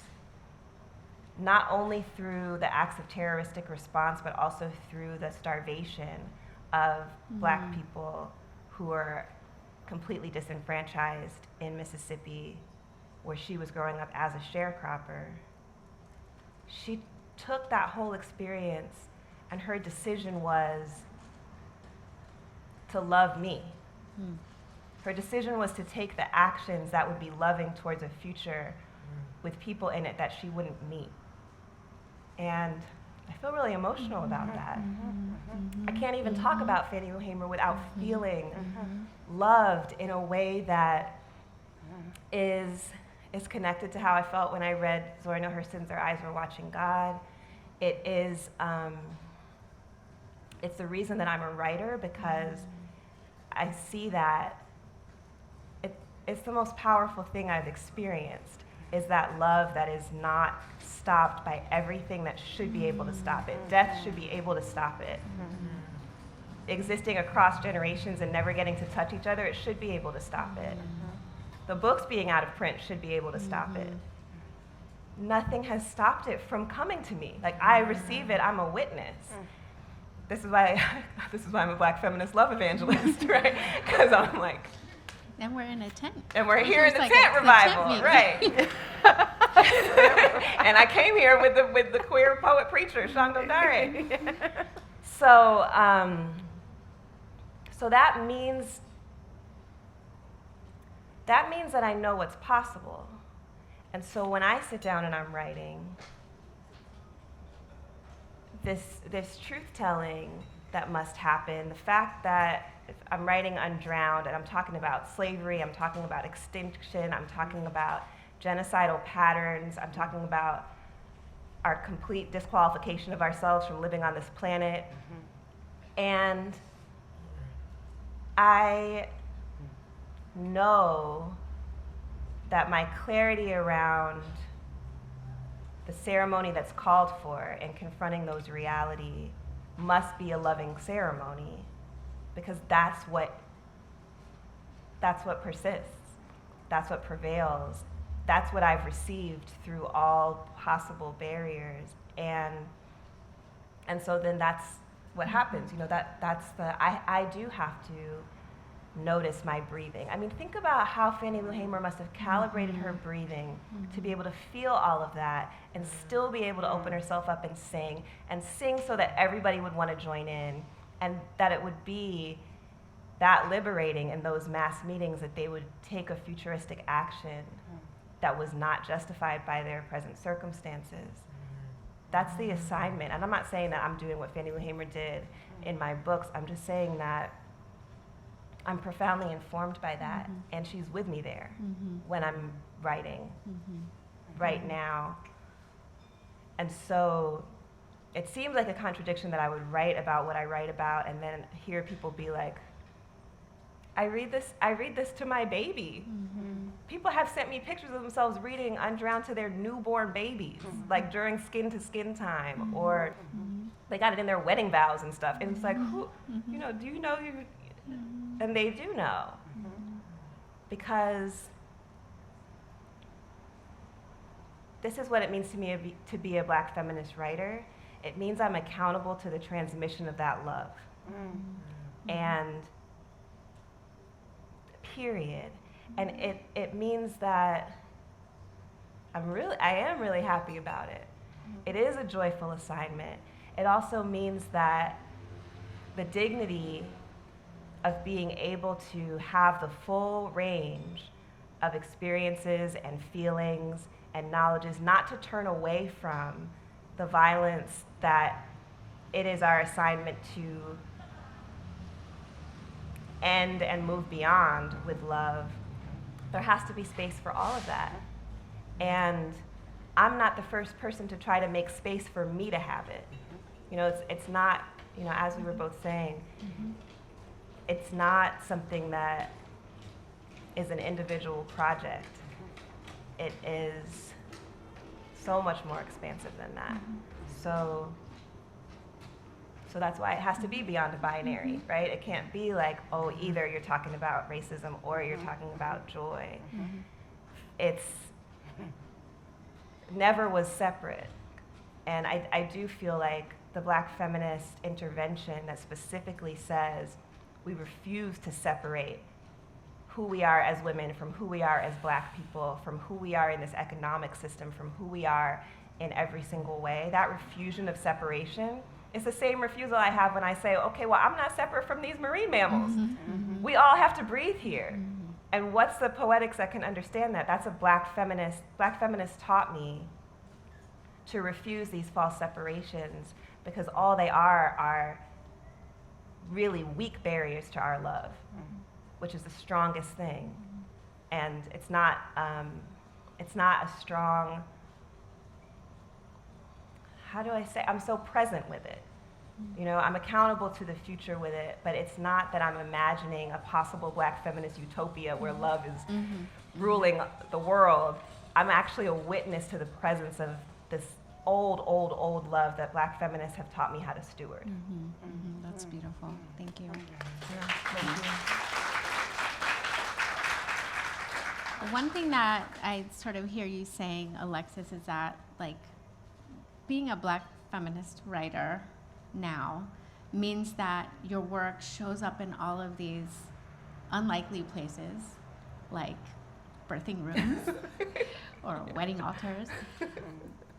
not only through the acts of terroristic response, but also through the starvation of Black people who are completely disenfranchised in Mississippi, where she was growing up as a sharecropper. She took that whole experience, and her decision was to love me. Her decision was to take the actions that would be loving towards a future with people in it that she wouldn't meet. And I feel really emotional about that. I can't even talk about Fannie Lou Hamer without feeling loved in a way that is connected to how I felt when I read Zora Neale Hurston's Their Eyes Were Watching God. It is, it's the reason that I'm a writer, because I see that it's the most powerful thing I've experienced, is that love that is not stopped by everything that should be able to stop it. Death should be able to stop it. Existing across generations and never getting to touch each other, it should be able to stop it. The books being out of print should be able to stop it. Nothing has stopped it from coming to me. Like, I receive it, I'm a witness. This is why I'm a Black feminist love evangelist, right? Because I'm like, then we're in a tent. and we're here in the Like tent the revival, tent right? And I came here with the queer poet preacher, Shango Dare. So, so that means that I know what's possible. And so when I sit down and I'm writing, this truth-telling that must happen, the fact that if I'm writing Undrowned and I'm talking about slavery, I'm talking about extinction, I'm talking about genocidal patterns, I'm talking about our complete disqualification of ourselves from living on this planet. And I know that my clarity around the ceremony that's called for and confronting those reality must be a loving ceremony, because that's what persists, that's what prevails, that's what I've received through all possible barriers, and so then that's what happens. You know, that's the I do have to notice my breathing. I mean, think about how Fannie Lou Hamer must have calibrated her breathing to be able to feel all of that and still be able to open herself up and sing so that everybody would want to join in, and that it would be that liberating in those mass meetings that they would take a futuristic action that was not justified by their present circumstances. That's the assignment. And I'm not saying that I'm doing what Fannie Lou Hamer did in my books. I'm just saying that I'm profoundly informed by that, and she's with me there when I'm writing right now. And so it seems like a contradiction that I would write about what I write about and then hear people be like, I read this to my baby. People have sent me pictures of themselves reading Undrowned to their newborn babies, like during skin to skin time, or they got it in their wedding vows and stuff. And it's like, who, you know, do you know you? And they do know, because this is what it means to me to be a Black feminist writer. It means I'm accountable to the transmission of that love. And period. And it means that I am really happy about it. It is a joyful assignment. It also means that the dignity of being able to have the full range of experiences and feelings and knowledges, not to turn away from the violence that it is our assignment to end and move beyond with love. There has to be space for all of that. And I'm not the first person to try to make space for me to have it. You know, it's not, you know, as we were both saying, it's not something that is an individual project. It is so much more expansive than that. So that's why it has to be beyond a binary, right? It can't be like, oh, either you're talking about racism or you're talking about joy. It's never was separate. And I do feel like the Black feminist intervention that specifically says we refuse to separate who we are as women from who we are as Black people, from who we are in this economic system, from who we are in every single way. That refusion of separation is the same refusal I have when I say, okay, well, I'm not separate from these marine mammals. We all have to breathe here. And what's the poetics that can understand that? That's a Black feminist. Black feminists taught me to refuse these false separations, because all they are really weak barriers to our love, which is the strongest thing. And it's not a strong, how do I say, I'm so present with it. You know, I'm accountable to the future with it, but it's not that I'm imagining a possible Black feminist utopia where love is ruling the world. I'm actually a witness to the presence of this old love that Black feminists have taught me how to steward. That's beautiful. Thank you. One thing that I sort of hear you saying, Alexis, is that, like, being a Black feminist writer now means that your work shows up in all of these unlikely places, like birthing rooms or wedding altars.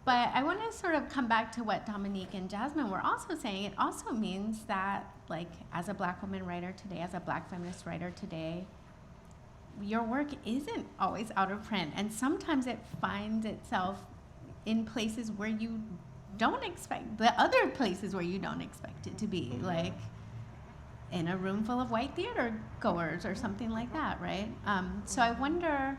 But I want to sort of come back to what Dominique and Jasmine were also saying. It also means that, like, as a Black woman writer today, as a Black feminist writer today, your work isn't always out of print. And sometimes it finds itself in places where you don't expect, the other places where you don't expect it to be. Like, in a room full of white theater goers or something like that, right? So I wonder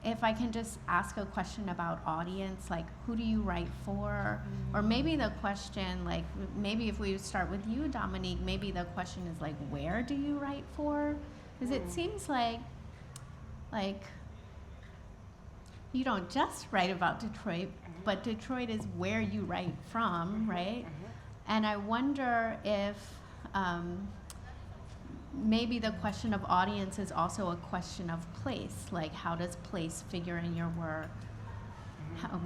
if I can just ask a question about audience, like who do you write for? Or maybe the question, like maybe if we start with you, Dominique, maybe the question is like, where do you write for? Because it seems like you don't just write about Detroit, but Detroit is where you write from, right? And I wonder if maybe the question of audience is also a question of place. Like, how does place figure in your work?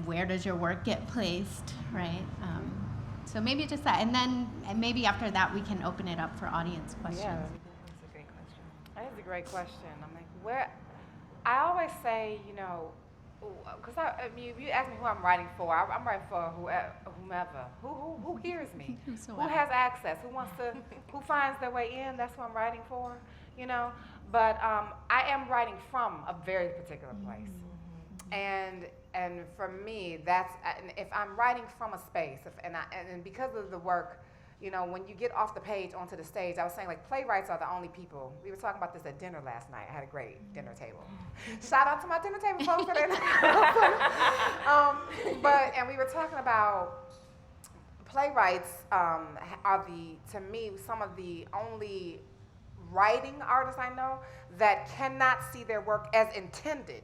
Where does your work get placed, right? So maybe just that, and then maybe after that we can open it up for audience questions. Yeah, That's a great question. that is a great question. I'm like, where? I always say, you know, because I mean, if you ask me who I'm writing for, I'm writing for whomever, who hears me, who has access, who finds their way in. That's who I'm writing for, you know. But I am writing from a very particular place, and for me, that's if I'm writing from a space, and because of the work. You know, when you get off the page onto the stage, I was saying, like, playwrights are the only people. We were talking about this at dinner last night. I had a great dinner table. Shout out to my dinner table folks. And we were talking about playwrights are to me, some of the only writing artists I know that cannot see their work as intended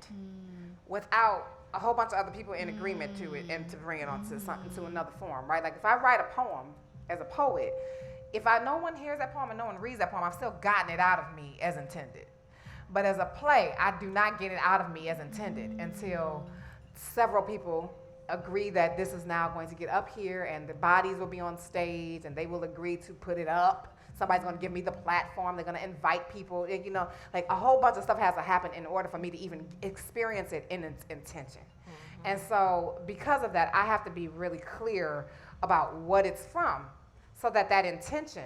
without a whole bunch of other people in agreement to it and to bring it onto to another form, right? Like, if I write a poem, as a poet, if no one hears that poem and no one reads that poem, I've still gotten it out of me as intended. But as a play, I do not get it out of me as intended until several people agree that this is now going to get up here and the bodies will be on stage and they will agree to put it up. Somebody's going to give me the platform. They're going to invite people. You know, like a whole bunch of stuff has to happen in order for me to even experience it in its intention. And so because of that, I have to be really clear about what it's from so that that intention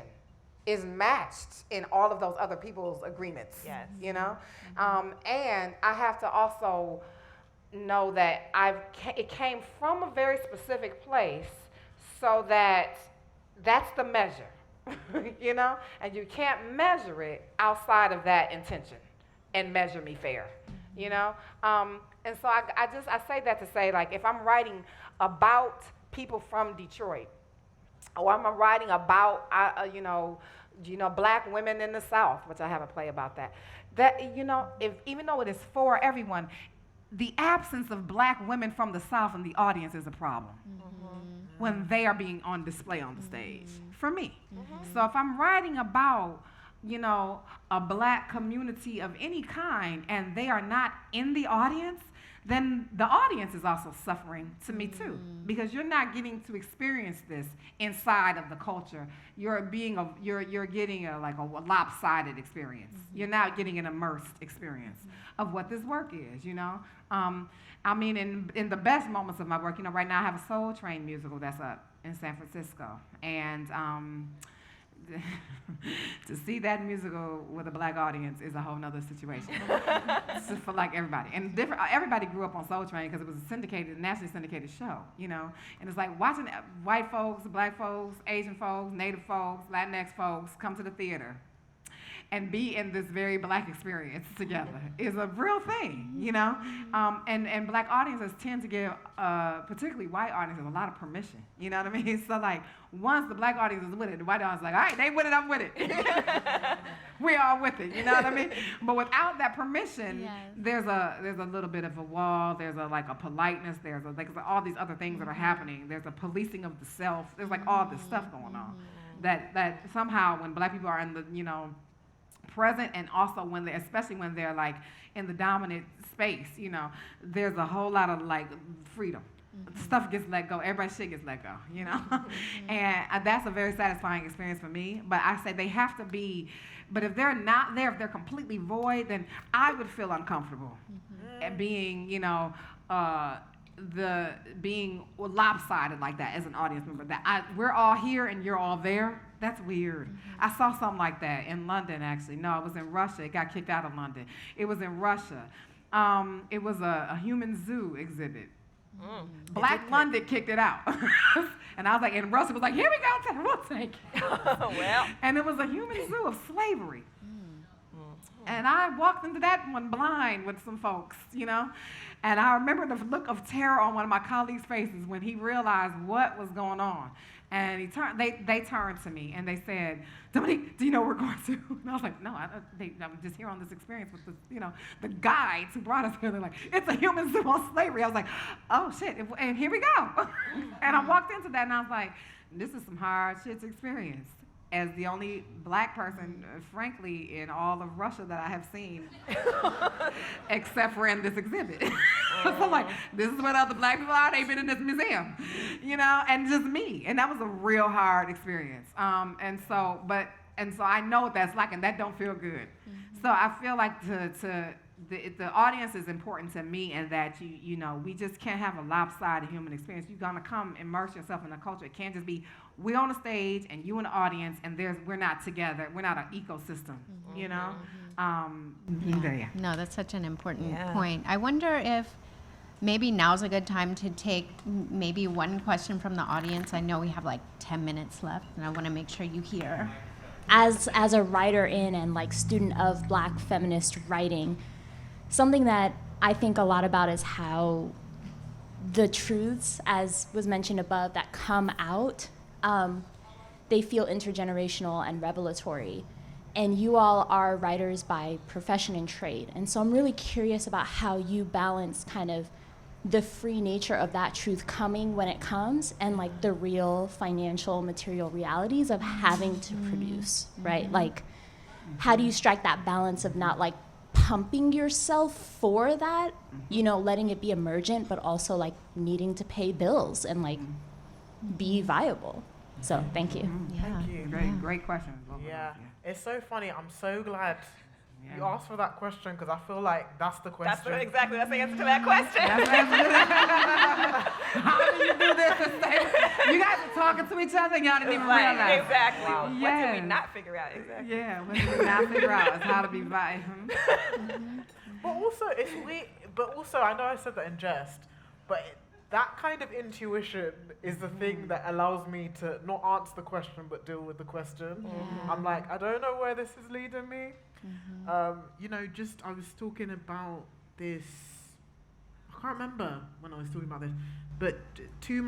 is matched in all of those other people's agreements. Yes. You know? And I have to also know that it came from a very specific place so that that's the measure, you know? And you can't measure it outside of that intention and measure me fair, you know? And so I say that to say, like, if I'm writing about people from Detroit, or I'm writing about, you know, black women in the South, which I have a play about that. That, you know, even though it is for everyone, the absence of black women from the South in the audience is a problem when they are being on display on the stage, for me. So if I'm writing about, you know, a black community of any kind and they are not in the audience, then the audience is also suffering to me too, because you're not getting to experience this inside of the culture. You're getting a lopsided experience. You're not getting an immersed experience of what this work is, you know? I mean, in the best moments of my work, you know, right now I have a Soul Train musical that's up in San Francisco, and to see that musical with a black audience is a whole nother situation. It's just for like everybody. And everybody grew up on Soul Train because it was a nationally syndicated show, you know? And it's like watching white folks, black folks, Asian folks, Native folks, Latinx folks come to the theater and be in this very black experience together is a real thing, you know? And black audiences tend to give, particularly white audiences, a lot of permission, you know what I mean? So like, once the black audience is with it, the white audience is like, all right, they with it, I'm with it. We're all with it, you know what I mean? But without that permission, there's a little bit of a wall, there's a politeness, there's all these other things that are happening. There's a policing of the self, there's like all this stuff going on. That somehow when black people are in the, you know, present, and also especially when they're like in the dominant space, you know, there's a whole lot of like freedom. Stuff gets let go, everybody's shit gets let go, you know? And that's a very satisfying experience for me. But I say they have to be, but if they're not there, if they're completely void, then I would feel uncomfortable at being, you know, being lopsided like that as an audience member. We're all here and you're all there. That's weird. I saw something like that in London, actually. No, it was in Russia. It got kicked out of London. It was in Russia. It was a human zoo exhibit. Black London kicked it out. And I was like, and Russell was like, here we go, we'll take it. Well. And it was a human zoo of slavery. And I walked into that one blind with some folks, you know? And I remember the look of terror on one of my colleagues' faces when he realized what was going on. And they turned to me and they said, Dominique, do you know what we're going to? And I was like, no, I'm just here on this experience with the guides who brought us here. They're like, it's a human zoo on slavery. I was like, oh shit, and here we go. And I walked into that and I was like, this is some hard shit to experience. As the only black person, frankly, in all of Russia that I have seen, except for in this exhibit. So I'm like, this is what other black people are. They've been in this museum, and just me. And that was a real hard experience. And so I know what that's like, and that don't feel good. So I feel like the audience is important to me, and that we just can't have a lopsided human experience. You're gonna come immerse yourself in the culture. It can't just be we on the stage and you in the audience, and we're not together. We're not an ecosystem, Yeah. No, that's such an important point. I wonder if maybe now's a good time to take maybe one question from the audience. I know we have like 10 minutes left, and I want to make sure you hear. As a writer in and like student of Black feminist writing, something that I think a lot about is how the truths, as was mentioned above, that come out, they feel intergenerational and revelatory. And you all are writers by profession and trade. And so I'm really curious about how you balance kind of the free nature of that truth coming when it comes, and like the real financial material realities of having to produce, right? Like, how do you strike that balance of not like pumping yourself for that, letting it be emergent, but also like needing to pay bills and like be viable? So thank you. Thank you. Great question. Yeah, it's so funny. I'm so glad you asked for that question, because I feel like that's the question. That's the answer to that question. How do you do this? You guys are talking to each other and y'all didn't even realize. Exactly. Wow. What did we not figure out? Exactly. Yeah, what did we not figure out is how to be viable. But also, it's weird. But also, I know I said that in jest, but that kind of intuition is the thing that allows me to not answer the question, but deal with the question. I'm like, I don't know where this is leading me. I was talking about this. I can't remember when I was talking about this, but 3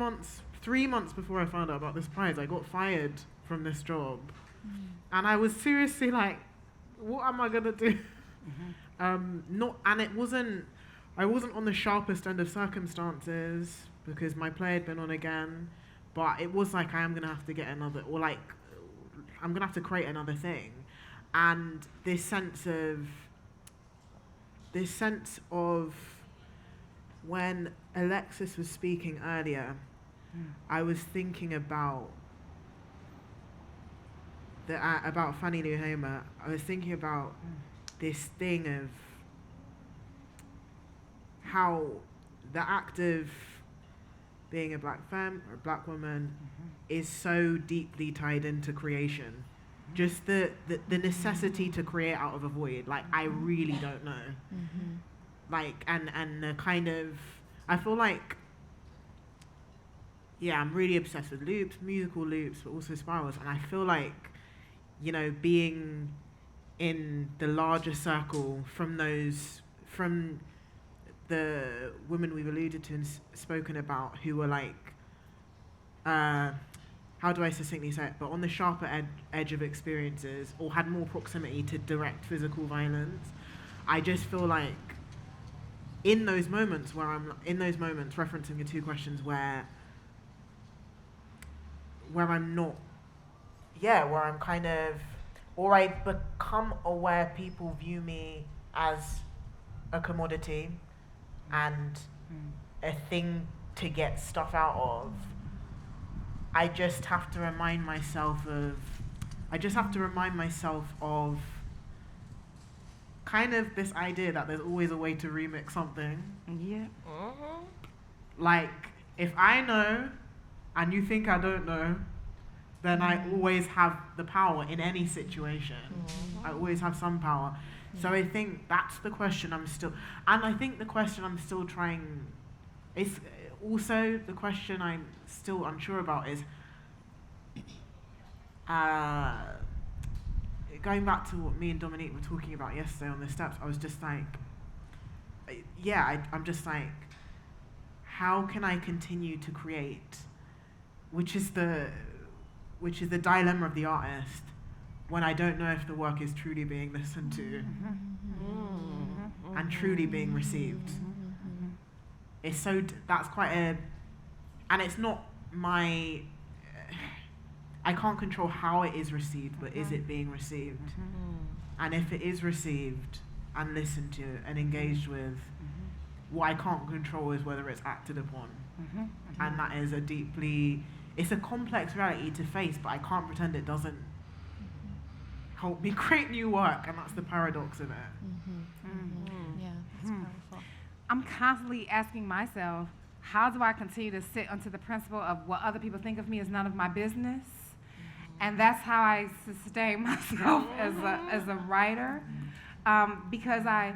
months before I found out about this prize, I got fired from this job, and I was seriously like, what am I gonna do? I wasn't on the sharpest end of circumstances because my play had been on again, but it was like, I am gonna have to get another, or like, I'm gonna have to create another thing. And this sense of when Alexis was speaking earlier, I was thinking about about Fannie Lou Hamer. I was thinking about this thing of how the act of being a black femme or a black woman is so deeply tied into creation. Just the necessity to create out of a void. Like, I really don't know. Like, and the kind of, I feel like, I'm really obsessed with loops, musical loops, but also spirals. And I feel like, being in the larger circle from the women we've alluded to and spoken about, who were like, how do I succinctly say it, but on the sharper edge of experiences, or had more proximity to direct physical violence, I just feel like in those moments, referencing the two questions where I'm not, where I'm kind of, or I become aware people view me as a commodity and a thing to get stuff out of, I just have to remind myself of kind of this idea that there's always a way to remix something. Yeah. Like, if I know and you think I don't know, then I always have the power in any situation. I always have some power. So I think that's the question I'm still trying, also the question I'm still unsure about is, going back to what me and Dominique were talking about yesterday on the steps, I was just like, I'm just like, how can I continue to create, which is the dilemma of the artist, when I don't know if the work is truly being listened to and truly being received. It's so, that's quite a, and it's not my, I can't control how it is received, but is it being received? And if it is received and listened to and engaged with, what I can't control is whether it's acted upon. And that is a deeply, it's a complex reality to face, but I can't pretend it doesn't help me create new work, and that's the paradox of it. Yeah, that's powerful. I'm constantly asking myself, how do I continue to sit onto the principle of what other people think of me is none of my business? And that's how I sustain myself as a writer, because I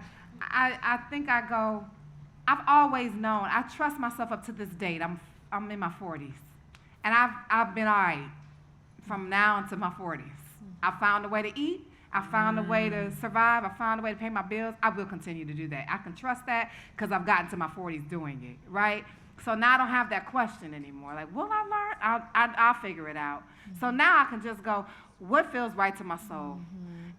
think I go, I've always known, I trust myself up to this date. I'm in my 40s, and I've been all right from now into my 40s. I found a way to eat. I found a way to survive. I found a way to pay my bills. I will continue to do that. I can trust that because I've gotten to my 40s doing it, right? So now I don't have that question anymore. Like, will I learn? I'll figure it out. So now I can just go, what feels right to my soul?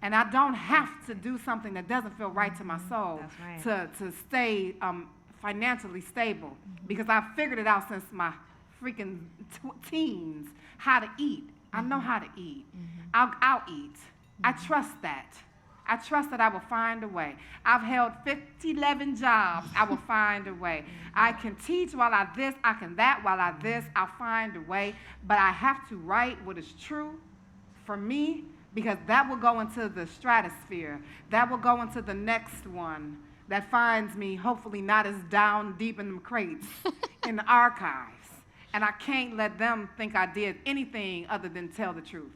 And I don't have to do something that doesn't feel right to my soul to stay financially stable, because I've figured it out since my freaking teens how to eat. I know how to eat. I'll eat. I trust that. I trust that I will find a way. I've held 11 jobs. I will find a way. I can teach while I this. I can that while I this. I'll find a way. But I have to write what is true for me, because that will go into the stratosphere. That will go into the next one that finds me hopefully not as down deep in the crates in the archives. And I can't let them think I did anything other than tell the truth.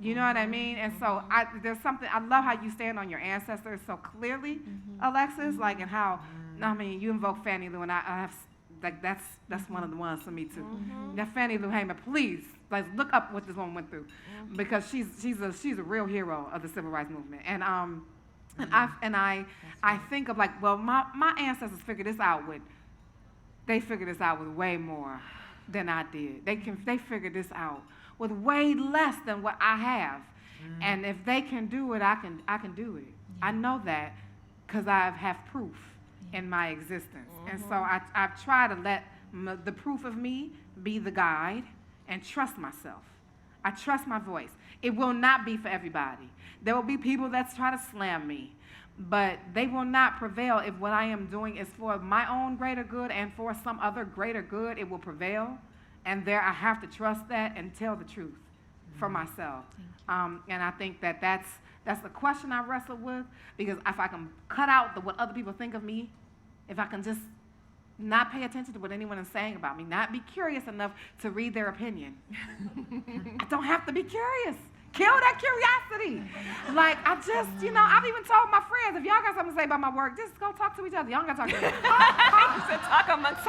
You know what I mean? And so there's something, I love how you stand on your ancestors so clearly, Alexis, like, and how, I mean, you invoke Fannie Lou, and I have, like, that's one of the ones for me too. Now, Fannie Lou Hamer, please, like, look up what this woman went through, because she's a real hero of the civil rights movement. And I think of, like, well, my ancestors figured this out with way more than I did. They figured this out with way less than what I have. And if they can do it, I can do it. I know that because I have proof in my existence. And so I've tried to let the proof of me be the guide and trust myself. I trust my voice. It will not be for everybody. There will be people that try to slam me, but they will not prevail if what I am doing is for my own greater good and for some other greater good. It will prevail. And there I have to trust that and tell the truth for myself. And I think that's the question I wrestle with, because if I can cut out what other people think of me, if I can just not pay attention to what anyone is saying about me, not be curious enough to read their opinion. I don't have to be curious. Kill that curiosity. Like, I just, I've even told my friends, if y'all got something to say about my work, just go talk to each other. Y'all got to talk to each other. Talk amongst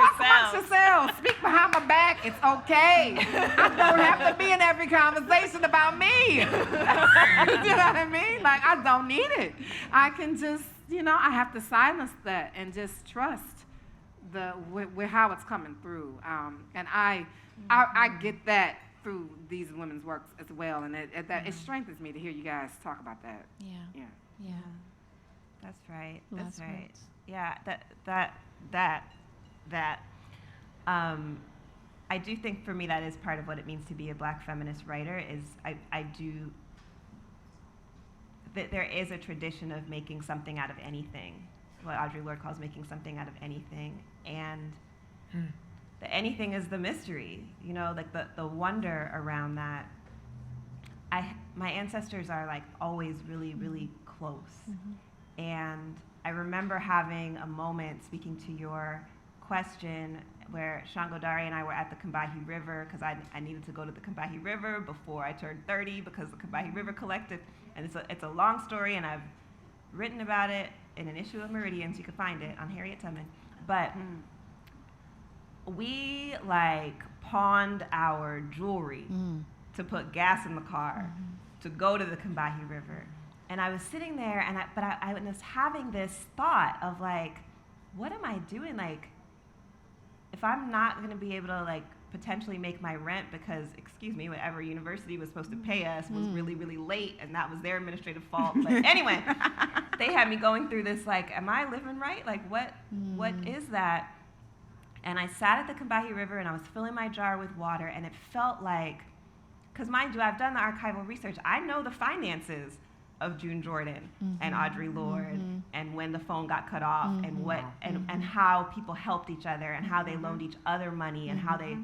yourselves. Speak behind my back. It's okay. I don't have to be in every conversation about me. You know what I mean? Like, I don't need it. I can just, I have to silence that and just trust with how it's coming through. And I get that through these women's works as well, and it strengthens me to hear you guys talk about that. Yeah. That's right. Last That's right. words. Yeah. That. I do think for me that is part of what it means to be a Black feminist writer. Is I do that there is a tradition of making something out of anything, what Audre Lorde calls making something out of anything, and. The anything is the mystery, like the wonder around that. My ancestors are like always really, really close. And I remember having a moment, speaking to your question, where Shangodari and I were at the Combahee River, because I needed to go to the Combahee River before I turned 30, because the Combahee River Collective, and it's a long story, and I've written about it in an issue of Meridians. You can find it on Harriet Tubman. But we like pawned our jewelry to put gas in the car to go to the Combahee River. And I was sitting there, and I was having this thought of like, what am I doing? Like, if I'm not going to be able to like potentially make my rent because, excuse me, whatever university was supposed to pay us was really, really late, and that was their administrative fault. But anyway, they had me going through this like, am I living right? Like, what is that? And I sat at the Combahee River, and I was filling my jar with water, and it felt like, because mind you, I've done the archival research. I know the finances of June Jordan and Audre Lorde and when the phone got cut off and how people helped each other and how they loaned each other money and how they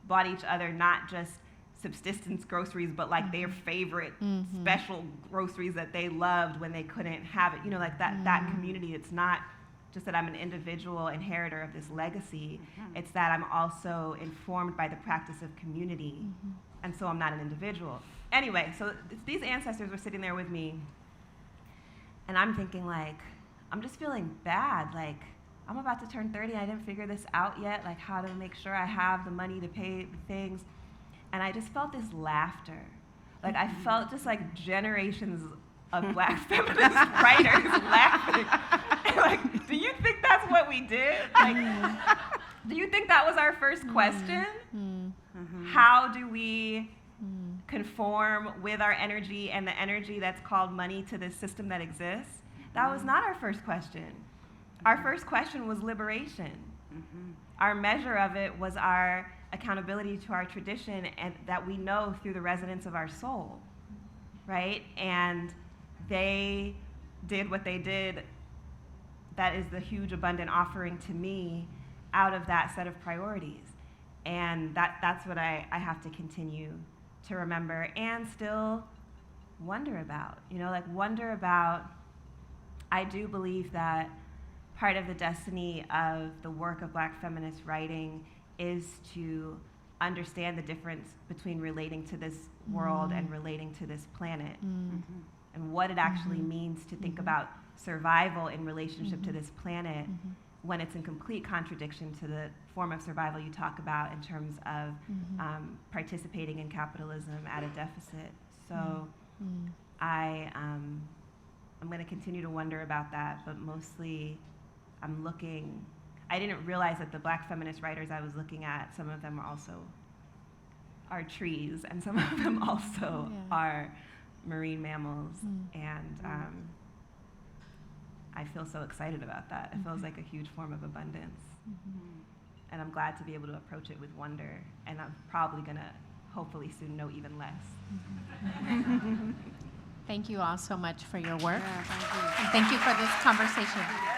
bought each other not just subsistence groceries but like their favorite special groceries that they loved when they couldn't have it. You know, like that community. It's not just that I'm an individual inheritor of this legacy. It's that I'm also informed by the practice of community. And so I'm not an individual. Anyway, so these ancestors were sitting there with me, and I'm thinking like, I'm just feeling bad. Like, I'm about to turn 30, I didn't figure this out yet, like how to make sure I have the money to pay things. And I just felt this laughter. Like, I felt just like generations of Black feminist writers laughing. And like, do you think that's what we did? Like, do you think that was our first question? How do we conform with our energy and the energy that's called money to this system that exists? That was not our first question. Our first question was liberation. Our measure of it was our accountability to our tradition and that we know through the resonance of our soul, right? And they did what they did. That is the huge abundant offering to me out of that set of priorities. And that's what I have to continue to remember and still wonder about. You know, like wonder about, I do believe that part of the destiny of the work of Black feminist writing is to understand the difference between relating to this world and relating to this planet, and what it actually means to think about survival in relationship to this planet when it's in complete contradiction to the form of survival you talk about in terms of participating in capitalism at a deficit. So I'm going to continue to wonder about that, but mostly I'm looking, I didn't realize that the Black feminist writers I was looking at, some of them are trees, and some of them also are marine mammals, and I feel so excited about that. It feels like a huge form of abundance. And I'm glad to be able to approach it with wonder, and I'm probably gonna, hopefully soon, know even less. Thank you all so much for your work. Yeah, thank you. And thank you for this conversation.